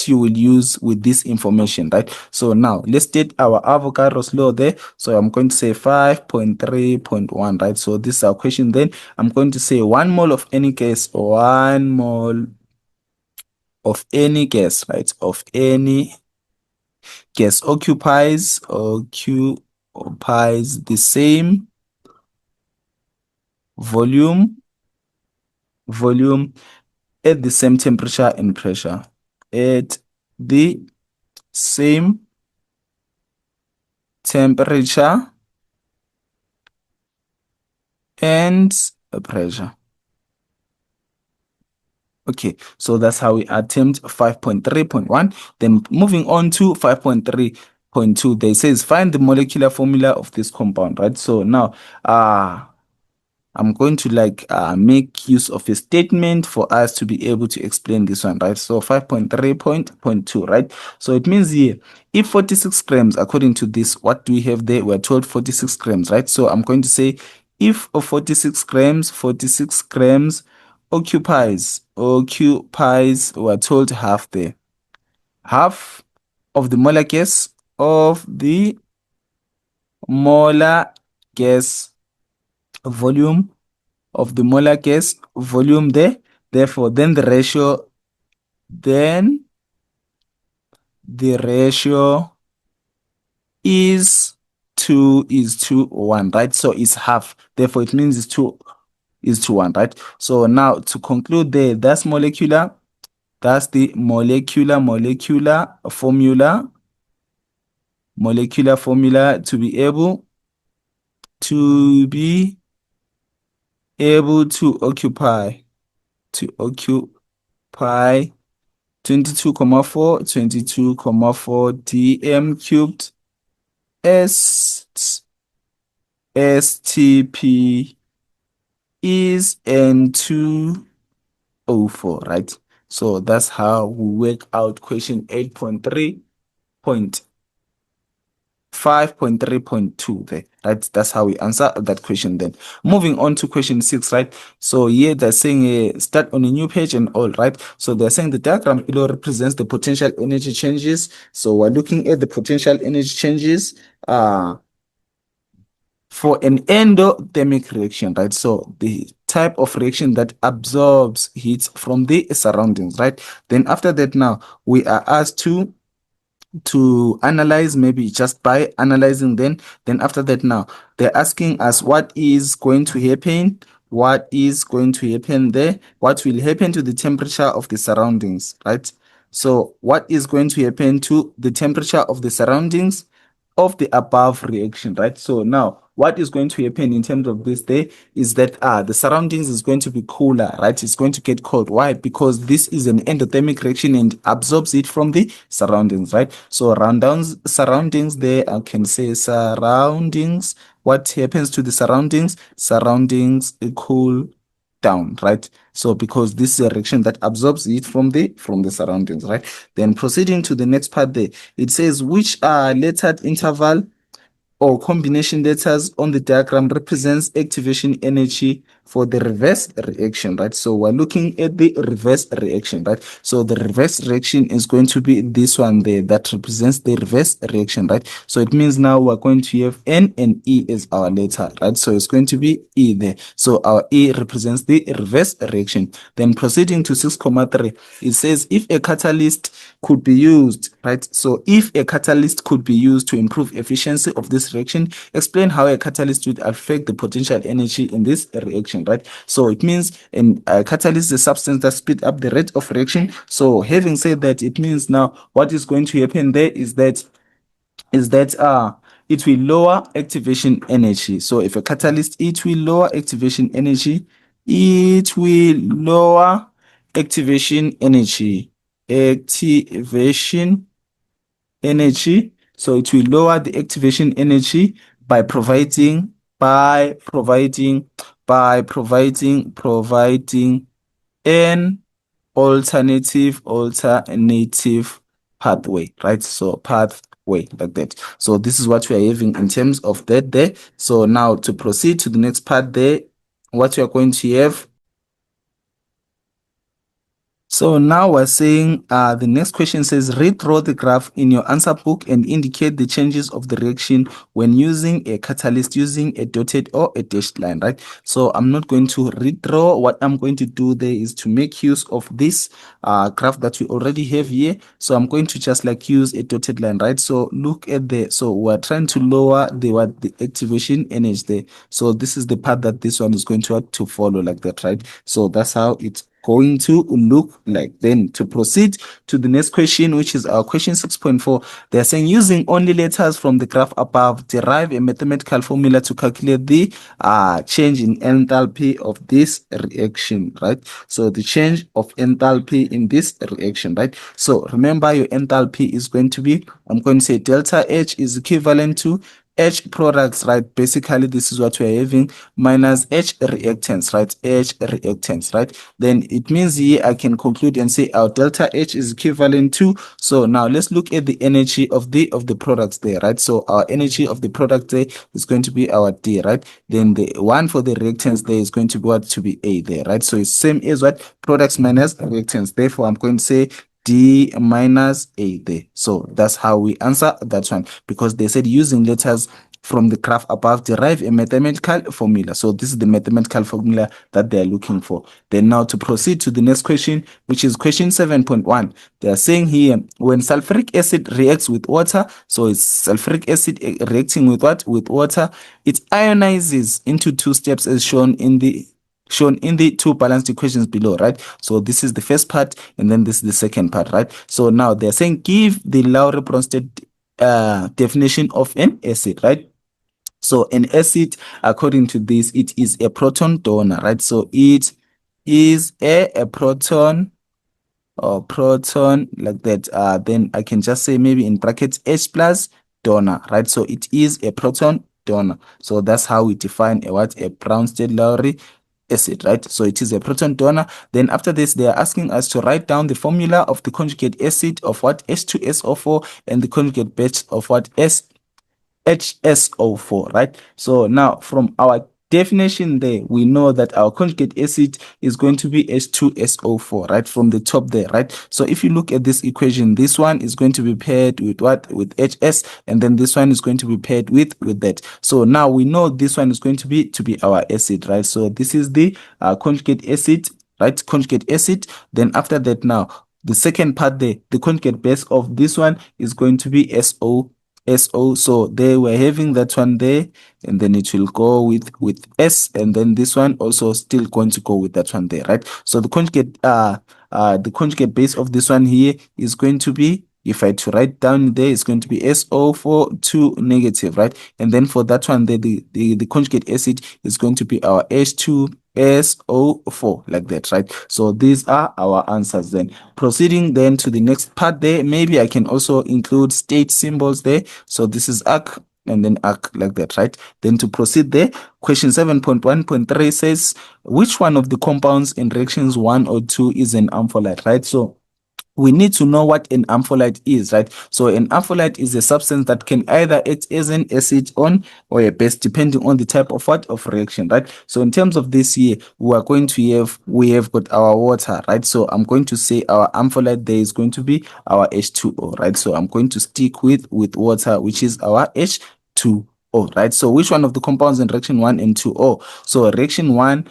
you will use with this information, right? So now let's state our Avogadro's law there. So I'm going to say 5.3.1, right? So this is our question. Then I'm going to say 1 mole of any gas, 1 mole of any gas, right? Of any gas occupies the same volume at the same temperature and pressure. At the same temperature and pressure. Okay, so that's how we attempt 5.3.1. Then moving on to 5.3.2, they says find the molecular formula of this compound, right? So now I'm going to make use of a statement for us to be able to explain this one, right? So 5.3.2, right? So it means here, if 46 grams, according to this, what do we have there? We're told 46 grams, right? So I'm going to say if of 46 grams occupies, we're told half there. Half of the molar gas volume of the molar gas volume there. Therefore, then the ratio is 2:1, right? So it's half. Therefore, it means it's 2:1, right? So now to conclude there, that's molecular. That's the molecular formula to be able to occupy 22,4 dm cubed STP is N2O4, right? So that's how we work out question 8.3.5.3.2 there, right? That's how we answer that question then. Moving on to question 6, right? So here they're saying start on a new page and all, right? So they're saying the diagram below represents the potential energy changes. So we're looking at the potential energy changes for an endothermic reaction, right? So the type of reaction that absorbs heat from the surroundings, right? Then after that, now we are asked to analyze, maybe just by analyzing. Then after that, now they're asking us what is going to happen, what is going to happen there, what will happen to the temperature of the surroundings, right? So what is going to happen to the temperature of the surroundings of the above reaction, right? So now what is going to happen in terms of this day is that the surroundings is going to be cooler, right? It's going to get cold. Why? Because this is an endothermic reaction and absorbs it from the surroundings, right? So surroundings there, I can say surroundings. What happens to the surroundings? Surroundings cool down, right? So because this is a reaction that absorbs it from the surroundings, right? Then proceeding to the next part there, it says which lettered interval or combination letters on the diagram represents activation energy for the reverse reaction, right? So we're looking at the reverse reaction, right? So the reverse reaction is going to be this one there that represents the reverse reaction, right? So it means now we're going to have N and E as our letter, right? So it's going to be E there. So our E represents the reverse reaction. Then proceeding to 6.3, it says if a catalyst could be used, right? So if a catalyst could be used to improve efficiency of this reaction, explain how a catalyst would affect the potential energy in this reaction, right? So it means a catalyst is a substance that speeds up the rate of reaction. So having said that, it means now what is going to happen there is that it will lower activation energy. So if a catalyst, it will lower activation energy, it will lower activation energy activation energy. So it will lower the activation energy by providing an alternative pathway, right? So pathway like that. So this is what we are having in terms of that there. So now to proceed to the next part there, what we are going to have. So now we're saying the next question says read through the graph in your answer book and indicate the changes of the reaction when using a catalyst using a dotted or a dashed line, right? So I'm not going to read through. What I'm going to do there is to make use of this graph that we already have here. So I'm going to just like use a dotted line, right? So look at so we're trying to lower the activation energy there. So this is the part that this one is going to have to follow like that, right? So that's how it's going to look like. Then to proceed to the next question, which is our question 6.4, they're saying using only letters from the graph above, derive a mathematical formula to calculate the change in enthalpy of this reaction, right? So the change of enthalpy in this reaction, right? So remember your enthalpy is going to be, I'm going to say delta H is equivalent to H products, right? Basically, this is what we're having minus H reactants, right? H reactants, right? Then it means here I can conclude and say our delta H is equivalent to. So now let's look at the energy of the products there, right? So our energy of the product there is going to be our D, right? Then the one for the reactants there is going to be what to be A there, right? So it's same as what products minus reactants. Therefore, I'm going to say D minus A there. So that's how we answer that one, because they said using letters from the graph above derive a mathematical formula. So this is the mathematical formula that they're looking for. Then now to proceed to the next question, which is question 7.1. They are saying here when sulfuric acid reacts with water, so it's sulfuric acid reacting with what? With water, it ionizes into two steps as shown in the two balanced equations below, right? So this is the first part and then this is the second part, right? So now they're saying give the Lowry-Bronsted definition of an acid, right? So an acid, according to this, it is a proton donor, right? So it is a proton or proton like that. Then I can just say maybe in brackets H plus donor, right? So it is a proton donor. So that's how we define a what? A Bronsted Lowry acid, right? So it is a proton donor. Then after this, they are asking us to write down the formula of the conjugate acid of what? H2SO4, and the conjugate base of what? HSO4, right? So now from our definition there, we know that our conjugate acid is going to be H2SO4, right? From the top there, right? So if you look at this equation, this one is going to be paired with what? With HS, and then this one is going to be paired with that. So now we know this one is going to be our acid, right? So this is the conjugate acid, right? Conjugate acid. Then after that, now the second part there, the conjugate base of this one is going to be SO. So they were having that one there, and then it will go with S, and then this one also still going to go with that one there, right? So the conjugate base of this one here is going to be, if I had to write down there, it's going to be SO4 2 negative, right? And then for that one there, the conjugate acid is going to be our H2SO4, like that, right? So these are our answers. Then proceeding then to the next part there, maybe I can also include state symbols there. So this is arc, and then arc, like that, right? Then to proceed there, question 7.1.3 says, which one of the compounds in reactions 1 or 2 is an ampholyte, right? So we need to know what an ampholyte is, right? So an ampholyte is a substance that can either act as an acid on or a base, depending on the type of what of reaction, right? So in terms of this here, we have got our water, right? So I'm going to say our ampholyte there is going to be our H2O, right? So I'm going to stick with water, which is our H2O. Right. So which one of the compounds in reaction 1 and 2? So reaction 1,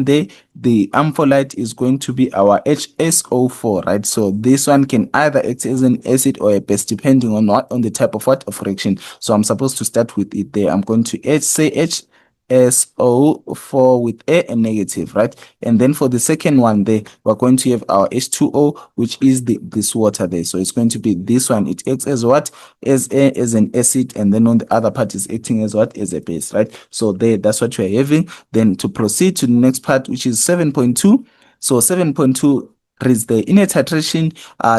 there, the ampholyte is going to be our HSO4, right? So this one can either act as an acid or a base, depending on the type of what of reaction. So I'm supposed to start with it there. I'm going to say HSO4 with a negative, right? And then for the second one there, we're going to have our H2O, which is this water there. So it's going to be this one. It acts as what? As an acid, and then on the other part is acting as what? As a base, right? So that's what we're having. Then to proceed to the next part, which is 7.2. So 7.2 reads the inner titration.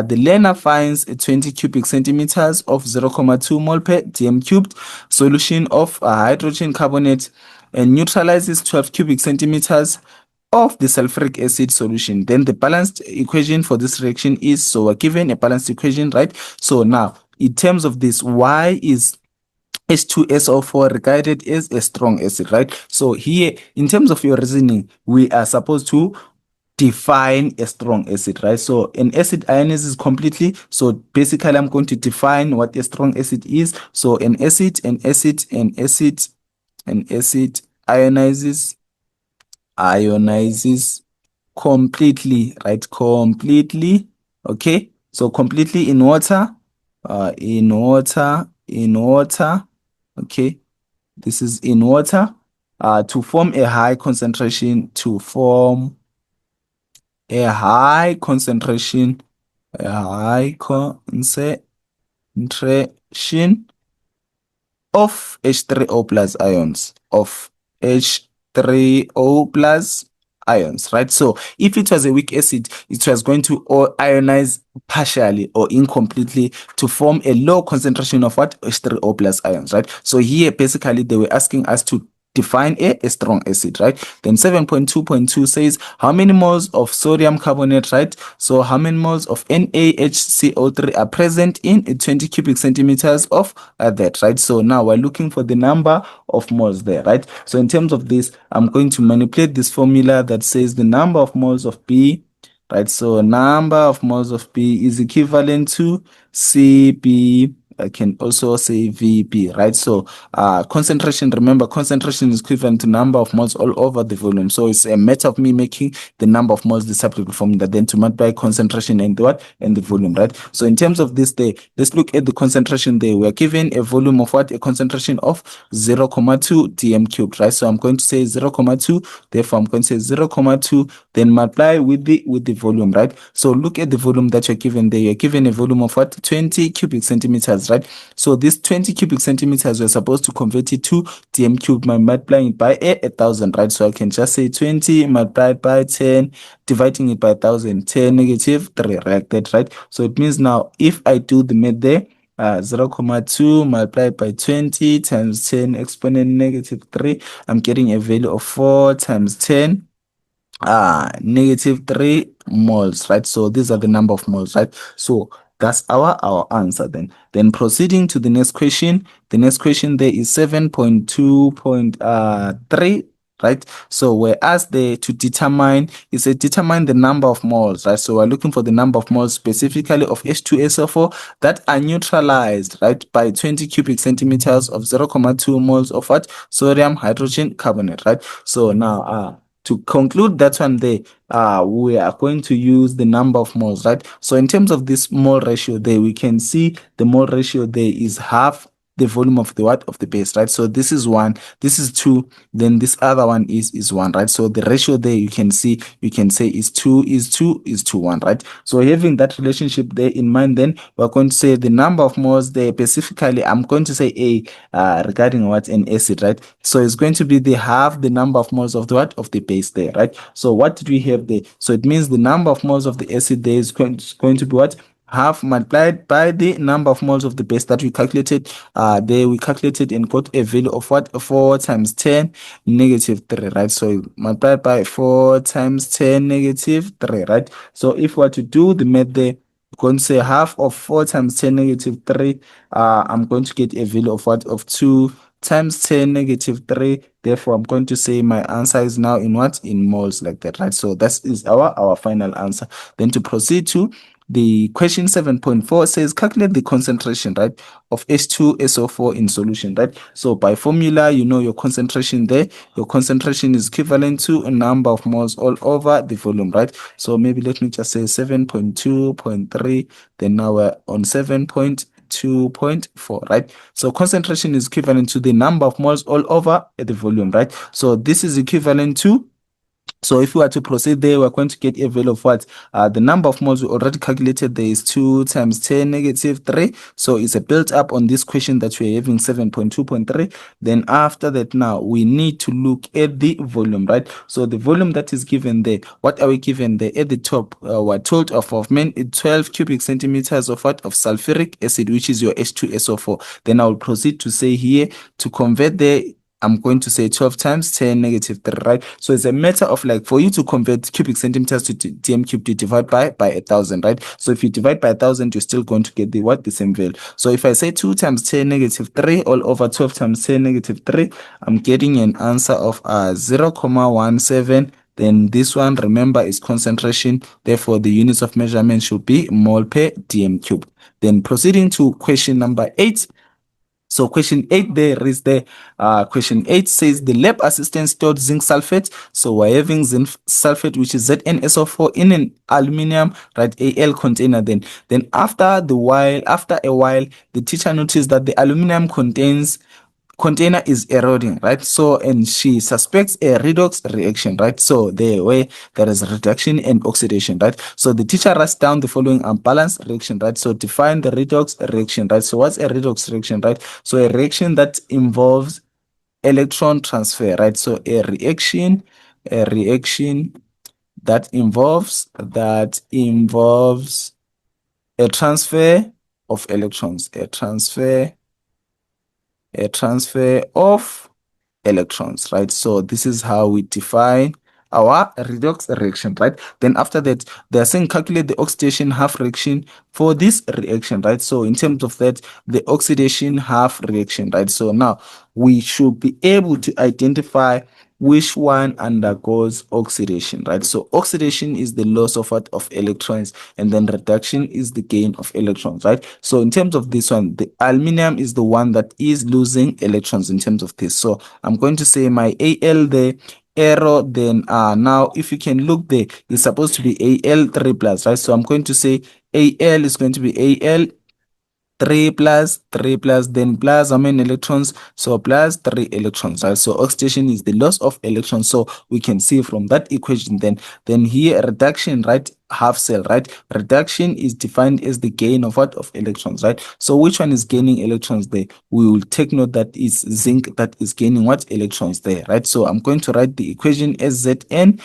The learner finds 20 cubic centimeters of 0.2 mole per dm cubed solution of hydrogen carbonate and neutralizes 12 cubic centimeters of the sulfuric acid solution. Then the balanced equation for this reaction is, so we're given a balanced equation, right? So now in terms of this, why is H2SO4 regarded as a strong acid, right? So here, in terms of your reasoning, we are supposed to define a strong acid, right? So an acid ionizes completely. So basically, I'm going to define what a strong acid is. So an acid ionizes completely, right? Completely. Okay. So completely in water, in water. Okay. This is in water, to form a high concentration, a high concentration of H3O plus ions, right? So if it was a weak acid, it was going to ionize partially or incompletely to form a low concentration of what? H3O plus ions, right? So here, basically, they were asking us to define a strong acid, right? Then 7.2.2 says how many moles of sodium carbonate, right? So how many moles of NaHCO3 are present in 20 cubic centimeters of that, right? So now we're looking for the number of moles there, right? So in terms of this, I'm going to manipulate this formula that says the number of moles of B, right? So number of moles of B is equivalent to CB. I can also say VB, right? So concentration, remember, concentration is equivalent to number of moles all over the volume. So it's a matter of me making the number of moles the separate formula, then to multiply concentration and what? And the volume, right? So in terms of this there, let's look at the concentration there. We're given a volume of what? A concentration of 0.2 dm cubed, right? So I'm going to say 0.2, therefore I'm going to say 0.2, then multiply with the volume, right? So look at the volume that you're given there. You're given a volume of what? 20 cubic centimeters, right? So this 20 cubic centimeters, we're supposed to convert it to dm cubed by multiplying it by 1,000, right? So I can just say 20 multiplied by 10, dividing it by 1,000, 10 negative 3, like that, right? So it means now if I do the math there, 0.2 multiplied by 20 times 10 exponent negative 3. I'm getting a value of 4 times 10 negative 3 moles, right? So these are the number of moles, right? So that's our answer then proceeding to the next question. The next question there is 7.2.3, right? So we're asked there to determine, it said determine the number of moles, right? So we're looking for the number of moles specifically of H2SO4 that are neutralized, right, by 20 cubic centimeters of 0.2 moles of what? Sodium hydrogen carbonate, right? So now to conclude that one there, we are going to use the number of moles, right? So in terms of this mole ratio there, we can see the mole ratio there is half the volume of the what of the base, right? So this is 1, this is 2, then this other one is 1, right? So the ratio there you can see, you can say is 2 is 2 is to 1, right? So having that relationship there in mind, then we're going to say the number of moles there, specifically I'm going to say A, regarding what an acid, right? So it's going to be the half the number of moles of the what of the base there, right? So what did we have there? So it means the number of moles of the acid there is going to be what? Half multiplied by the number of moles of the base that we calculated. There we calculated and got a value of what? 4 times 10 negative 3, right? So multiplied by 4 times 10 negative 3, right? So if we were to do the math there, we're going to say half of 4 times 10 negative 3, I'm going to get a value of what? Of 2 times 10 negative 3. Therefore, I'm going to say my answer is now in what? In moles, like that, right? So that is our final answer. Then to proceed to the question 7.4 says calculate the concentration, right, of H2SO4 in solution, right? So by formula, you know your concentration there. Your concentration is equivalent to a number of moles all over the volume, right? So maybe let me just say 7.2.3. Then now we're on 7.2.4, right? So concentration is equivalent to the number of moles all over the volume, right? So this is equivalent to, so if we were to proceed there, we're going to get a value of what? The number of moles we already calculated there is 2 times 10 negative 3. So it's a built up on this question that we're having 7.2.3. Then after that, now we need to look at the volume, right? So the volume that is given there, what are we given there? At the top, we're told of 12 cubic centimeters of what? Of sulfuric acid, which is your H2SO4. Then I'll proceed to say here, to convert there, I'm going to say 12 times 10 negative 3, right? So it's a matter of like for you to convert cubic centimeters to dm cubed, you divide by 1,000, right? So if you divide by 1,000, you're still going to get the what? The same value. So if I say 2 times 10 negative 3 all over 12 times 10 negative 3, I'm getting an answer of 0.17. Then this one, remember, is concentration. Therefore, the units of measurement should be mole per dm cube. Then proceeding to question number 8. So question 8 there is the question 8 says the lab assistant stored zinc sulfate. So we're having zinc sulfate, which is ZnSO4, in an aluminum, right, Al container. Then after a while, the teacher noticed that the aluminum container is eroding, right? So, and she suspects a redox reaction, right? So there is reduction and oxidation, right? So the teacher writes down the following unbalanced reaction, right? So define the redox reaction, right? So what's a redox reaction, right? So a reaction that involves electron transfer, right? So a reaction that involves a transfer of electrons, a transfer of electrons, right? So this is how we define our redox reaction, right? Then after that, they're saying calculate the oxidation half reaction for this reaction, right? So in terms of that, the oxidation half reaction, right? So now we should be able to identify which one undergoes oxidation, right? So oxidation is the loss of what? Of electrons, and then reduction is the gain of electrons, right? So in terms of this one, the aluminum is the one that is losing electrons in terms of this. So I'm going to say my Al there, arrow, then now if you can look there, it's supposed to be Al3 plus, right? So I'm going to say Al is going to be Al 3 plus, then plus how many electrons? So plus 3 electrons, right? So oxidation is the loss of electrons. So we can see from that equation then here reduction, right? half cell, right? Reduction is defined as the gain of what? Of electrons, right? So which one is gaining electrons there? We will take note that is zinc that is gaining what? Electrons there, right? So I'm going to write the equation as Zn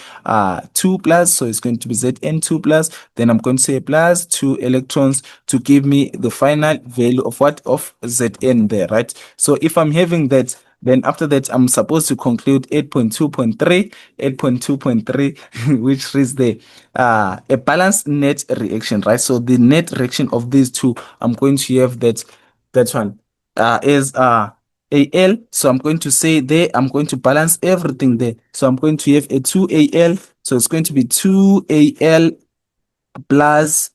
2 plus, so it's going to be Zn 2 plus, then I'm going to say plus 2 electrons to give me the final value of what? Of Zn there, right? So if I'm having that, then after that, I'm supposed to conclude 8.2.3, which is the a balanced net reaction, right? So the net reaction of these two, I'm going to have that one is AL. So I'm going to say there, I'm going to balance everything there. So I'm going to have a 2AL. So it's going to be 2AL plus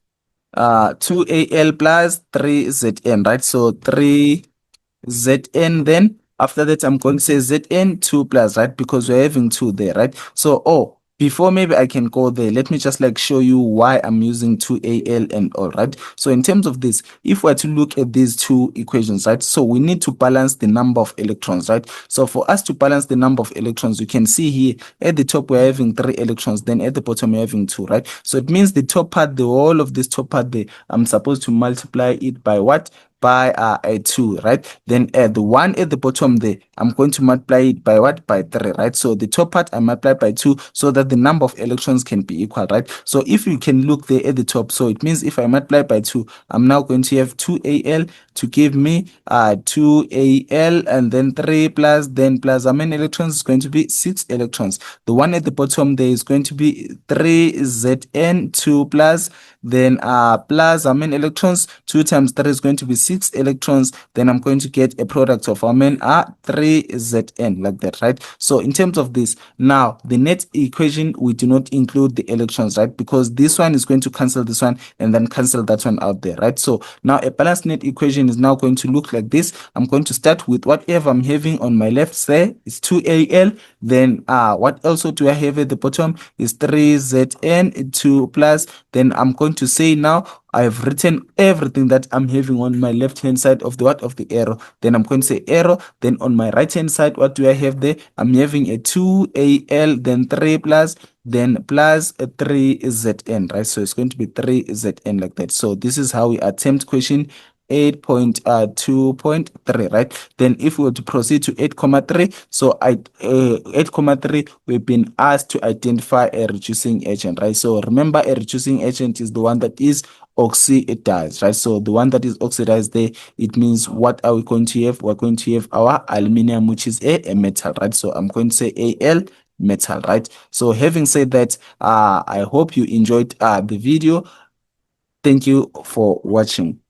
2AL plus 3ZN, right? So 3ZN, then after that I'm going to say Zn 2 plus, right? Because we're having 2 there, right? So before maybe I can go there, let me just like show you why I'm using 2AL and all, right? So in terms of this, if we're to look at these two equations, right? So we need to balance the number of electrons, right? So for us to balance the number of electrons, you can see here at the top we're having 3 electrons, then at the bottom we're having 2, right? So it means the top part, the whole of this top part there, I'm supposed to multiply it by what? By a 2, right? Then the one at the bottom there, I'm going to multiply it by what? By 3, right? So the top part I multiply by 2 so that the number of electrons can be equal, right? So if you can look there at the top, so it means if I multiply by 2, I'm now going to have 2AL to give me 2AL, and then 3 plus, then plus how many electrons? Is going to be 6 electrons. The one at the bottom there is going to be 3Zn 2 plus, then plus how many electrons? 2 times 3 is going to be 6 electrons. Then I'm going to get a product of how many? 3Zn, like that, right? So in terms of this, now the net equation, we do not include the electrons, right? Because this one is going to cancel this one and then cancel that one out there, right? So now a balanced net equation is now going to look like this. I'm going to start with whatever I'm having on my left side is 2AL. Then what also do I have at the bottom is 3Zn 2 plus. Then I'm going to say now I've written everything that I'm having on my left hand side of the what? Of the arrow. Then I'm going to say arrow. Then on my right hand side, what do I have there? I'm having a 2AL, then 3 plus, then plus a 3Zn, right? So it's going to be 3Zn, like that. So this is how we attempt question 8.2.3, right? Then if we were to proceed to 8.3, so 8.3, we've been asked to identify a reducing agent, right? So remember, a reducing agent is the one that is oxidized, right? So the one that is oxidized there, it means what are we going to have? We're going to have our aluminum, which is a metal, right? So I'm going to say Al metal, right? So having said that, I hope you enjoyed the video. Thank you for watching.